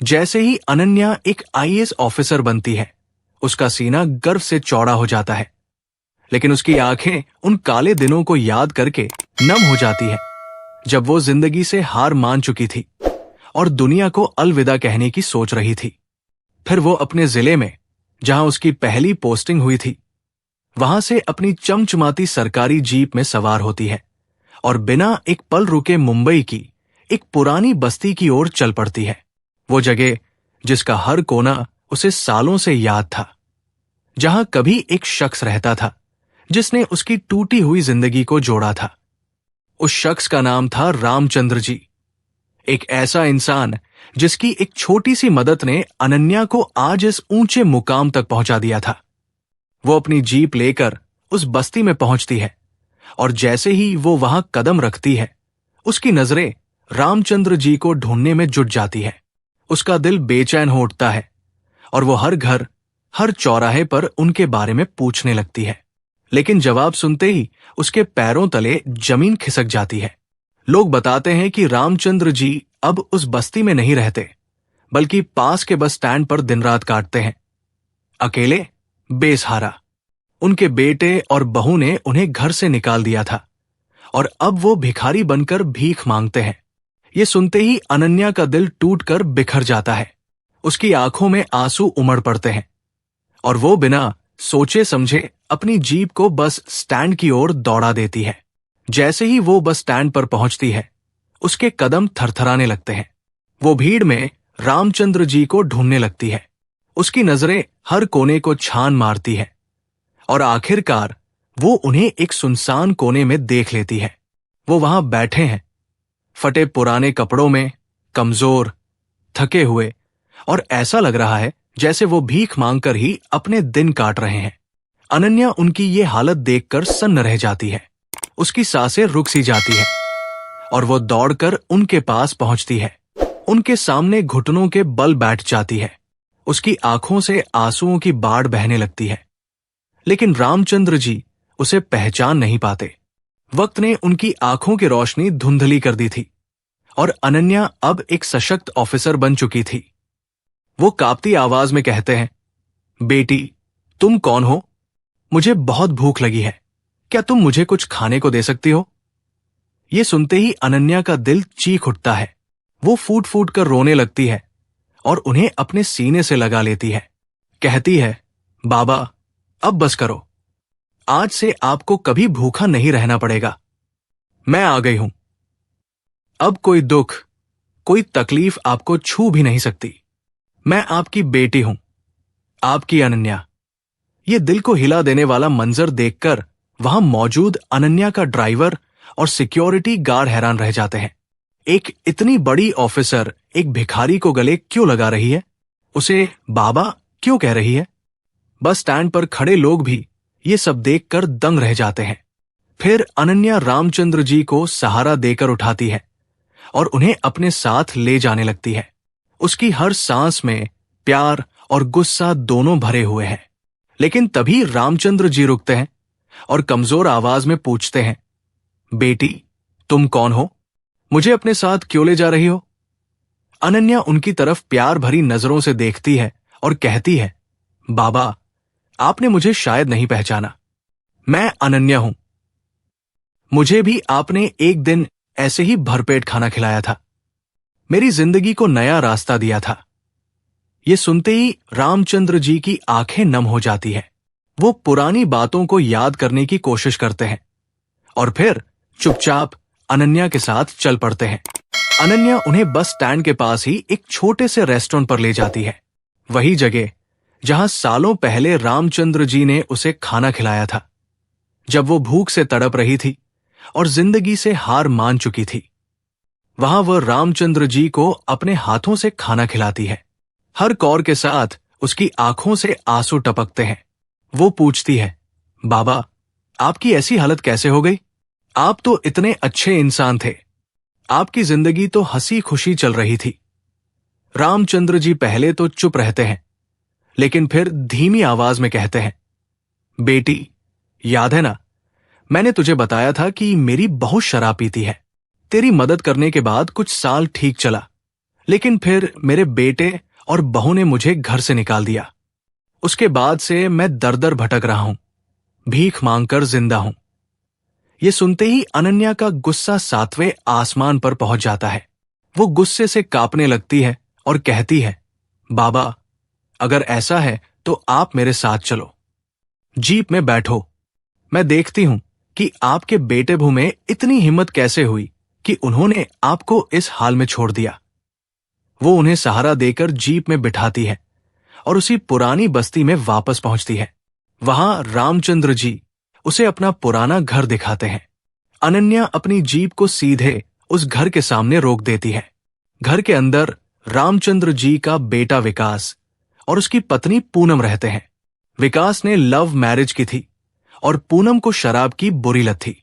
जैसे ही अनन्या एक IAS officer बनती है, उसका सीना गर्व से चौड़ा हो जाता है, लेकिन उसकी आंखें उन काले दिनों को याद करके नम हो जाती है जब वो जिंदगी से हार मान चुकी थी और दुनिया को अलविदा कहने की सोच रही थी। फिर वो अपने जिले में, जहां उसकी पहली पोस्टिंग हुई थी, वहां से अपनी चमचमाती सरकारी जीप में सवार होती है और बिना एक पल रुके मुंबई की एक पुरानी बस्ती की ओर चल पड़ती है। वो जगह जिसका हर कोना उसे सालों से याद था, जहां कभी एक शख्स रहता था जिसने उसकी टूटी हुई जिंदगी को जोड़ा था। उस शख्स का नाम था रामचंद्र जी, एक ऐसा इंसान जिसकी एक छोटी सी मदद ने अनन्या को आज इस ऊंचे मुकाम तक पहुंचा दिया था। वो अपनी जीप लेकर उस बस्ती में पहुंचती है और जैसे ही वो वहां कदम रखती है, उसकी नजरें रामचंद्र जी को ढूंढने में जुट जाती है। उसका दिल बेचैन हो उठता है और वो हर घर, हर चौराहे पर उनके बारे में पूछने लगती है, लेकिन जवाब सुनते ही उसके पैरों तले जमीन खिसक जाती है। लोग बताते हैं कि रामचंद्र जी अब उस बस्ती में नहीं रहते, बल्कि पास के बस स्टैंड पर दिन रात काटते हैं, अकेले, बेसहारा। उनके बेटे और बहू ने उन्हें घर से निकाल दिया था और अब वो भिखारी बनकर भीख मांगते हैं। ये सुनते ही अनन्या का दिल टूटकर बिखर जाता है। उसकी आंखों में आंसू उमड़ पड़ते हैं और वो बिना सोचे समझे अपनी जीप को बस स्टैंड की ओर दौड़ा देती है। जैसे ही वो बस स्टैंड पर पहुंचती है, उसके कदम थरथराने लगते हैं। वो भीड़ में रामचंद्र जी को ढूंढने लगती है। उसकी नजरें हर कोने को छान मारती है और आखिरकार वो उन्हें एक सुनसान कोने में देख लेती है। वो वहां बैठे हैं, फटे पुराने कपड़ों में, कमजोर, थके हुए, और ऐसा लग रहा है जैसे वो भीख मांगकर ही अपने दिन काट रहे हैं। अनन्या उनकी ये हालत देखकर सन्न रह जाती है। उसकी सांसें रुक सी जाती है और वो दौड़कर उनके पास पहुंचती है। उनके सामने घुटनों के बल बैठ जाती है। उसकी आंखों से आंसुओं की बाढ़ बहने लगती है, लेकिन रामचंद्र जी उसे पहचान नहीं पाते। वक्त ने उनकी आंखों की रोशनी धुंधली कर दी थी और अनन्या अब एक सशक्त ऑफिसर बन चुकी थी। वो कांपती आवाज में कहते हैं, बेटी, तुम कौन हो? मुझे बहुत भूख लगी है, क्या तुम मुझे कुछ खाने को दे सकती हो? ये सुनते ही अनन्या का दिल चीख उठता है। वो फूट फूट कर रोने लगती है और उन्हें अपने सीने से लगा लेती है। कहती है, बाबा, अब बस करो, आज से आपको कभी भूखा नहीं रहना पड़ेगा। मैं आ गई हूं। अब कोई दुख, कोई तकलीफ आपको छू भी नहीं सकती। मैं आपकी बेटी हूं, आपकी अनन्या। ये दिल को हिला देने वाला मंजर देखकर वहां मौजूद अनन्या का ड्राइवर और सिक्योरिटी गार्ड हैरान रह जाते हैं। एक इतनी बड़ी ऑफिसर एक भिखारी को गले क्यों लगा रही है? उसे बाबा क्यों कह रही है? बस स्टैंड पर खड़े लोग भी ये सब देखकर दंग रह जाते हैं। फिर अनन्या रामचंद्र जी को सहारा देकर उठाती है और उन्हें अपने साथ ले जाने लगती है। उसकी हर सांस में प्यार और गुस्सा दोनों भरे हुए हैं। लेकिन तभी रामचंद्र जी रुकते हैं और कमजोर आवाज में पूछते हैं, बेटी, तुम कौन हो? मुझे अपने साथ क्यों ले जा रही हो? अनन्या उनकी तरफ प्यार भरी नजरों से देखती है और कहती है, बाबा, आपने मुझे शायद नहीं पहचाना। मैं अनन्या हूं। मुझे भी आपने एक दिन ऐसे ही भरपेट खाना खिलाया था, मेरी जिंदगी को नया रास्ता दिया था। ये सुनते ही रामचंद्र जी की आंखें नम हो जाती है। वो पुरानी बातों को याद करने की कोशिश करते हैं और फिर चुपचाप अनन्या के साथ चल पड़ते हैं। अनन्या उन्हें बस स्टैंड के पास ही एक छोटे से रेस्टोरेंट पर ले जाती है, वही जगह जहां सालों पहले रामचंद्र जी ने उसे खाना खिलाया था, जब वो भूख से तड़प रही थी और जिंदगी से हार मान चुकी थी। वहां वह रामचंद्र जी को अपने हाथों से खाना खिलाती है। हर कौर के साथ उसकी आंखों से आंसू टपकते हैं। वो पूछती है, बाबा, आपकी ऐसी हालत कैसे हो गई? आप तो इतने अच्छे इंसान थे, आपकी जिंदगी तो हंसी खुशी चल रही थी। रामचंद्र जी पहले तो चुप रहते हैं, लेकिन फिर धीमी आवाज में कहते हैं, बेटी, याद है ना, मैंने तुझे बताया था कि मेरी बहुत शराब पीती है। तेरी मदद करने के बाद कुछ साल ठीक चला, लेकिन फिर मेरे बेटे और बहू ने मुझे घर से निकाल दिया। उसके बाद से मैं दर दर भटक रहा हूं, भीख मांगकर जिंदा हूं। ये सुनते ही अनन्या का गुस्सा 7वें आसमान पर पहुंच जाता है। वो गुस्से से कांपने लगती है और कहती है, बाबा, अगर ऐसा है तो आप मेरे साथ चलो, जीप में बैठो। मैं देखती हूं कि आपके बेटे भू में इतनी हिम्मत कैसे हुई कि उन्होंने आपको इस हाल में छोड़ दिया। वो उन्हें सहारा देकर जीप में बिठाती है और उसी पुरानी बस्ती में वापस पहुंचती है। वहां रामचंद्र जी उसे अपना पुराना घर दिखाते हैं। अनन्या अपनी जीप को सीधे उस घर के सामने रोक देती है। घर के अंदर रामचंद्र जी का बेटा विकास और उसकी पत्नी पूनम रहते हैं। विकास ने लव मैरिज की थी और पूनम को शराब की बुरी लत थी।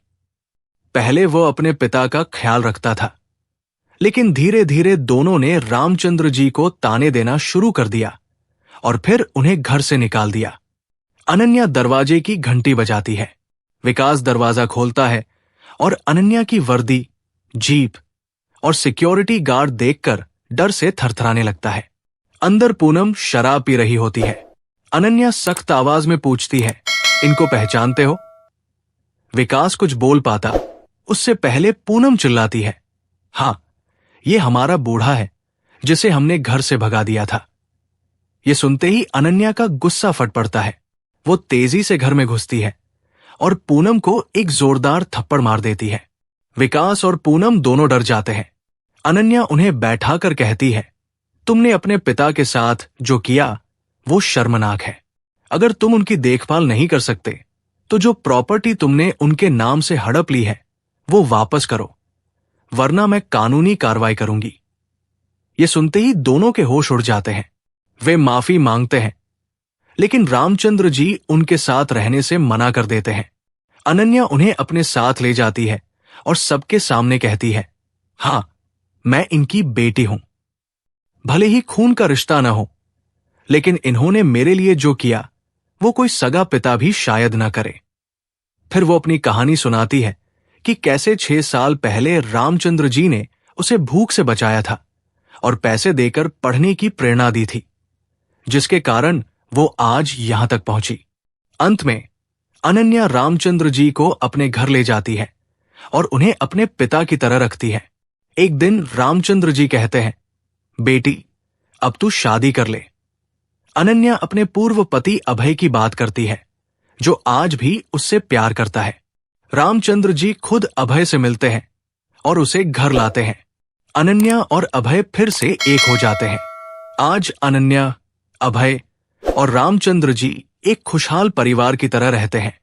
पहले वो अपने पिता का ख्याल रखता था, लेकिन धीरे धीरे दोनों ने रामचंद्र जी को ताने देना शुरू कर दिया और फिर उन्हें घर से निकाल दिया। अनन्या दरवाजे की घंटी बजाती है। विकास दरवाजा खोलता है और अनन्या की वर्दी, जीप और सिक्योरिटी गार्ड देखकर डर से थरथराने लगता है। अंदर पूनम शराब पी रही होती है। अनन्या सख्त आवाज में पूछती है, इनको पहचानते हो? विकास कुछ बोल पाता उससे पहले पूनम चिल्लाती है, हां, ये हमारा बूढ़ा है जिसे हमने घर से भगा दिया था। ये सुनते ही अनन्या का गुस्सा फट पड़ता है। वो तेजी से घर में घुसती है और पूनम को एक जोरदार थप्पड़ मार देती है। विकास और पूनम दोनों डर जाते हैं। अनन्या उन्हें बैठाकर कहती है, तुमने अपने पिता के साथ जो किया वो शर्मनाक है। अगर तुम उनकी देखभाल नहीं कर सकते तो जो प्रॉपर्टी तुमने उनके नाम से हड़प ली है वो वापस करो, वरना मैं कानूनी कार्रवाई करूंगी। ये सुनते ही दोनों के होश उड़ जाते हैं। वे माफी मांगते हैं, लेकिन रामचंद्र जी उनके साथ रहने से मना कर देते हैं। अनन्या उन्हें अपने साथ ले जाती है और सबके सामने कहती है, हां, मैं इनकी बेटी हूं। भले ही खून का रिश्ता न हो, लेकिन इन्होंने मेरे लिए जो किया वो कोई सगा पिता भी शायद न करे। फिर वो अपनी कहानी सुनाती है कि कैसे 6 साल पहले रामचंद्र जी ने उसे भूख से बचाया था और पैसे देकर पढ़ने की प्रेरणा दी थी, जिसके कारण वो आज यहां तक पहुंची। अंत में अनन्या रामचंद्र जी को अपने घर ले जाती है और उन्हें अपने पिता की तरह रखती है। एक दिन रामचंद्र जी कहते हैं, बेटी, अब तू शादी कर ले। अनन्या अपने पूर्व पति अभय की बात करती है, जो आज भी उससे प्यार करता है। रामचंद्र जी खुद अभय से मिलते हैं और उसे घर लाते हैं। अनन्या और अभय फिर से एक हो जाते हैं। आज अनन्या, अभय और रामचंद्र जी एक खुशहाल परिवार की तरह रहते हैं।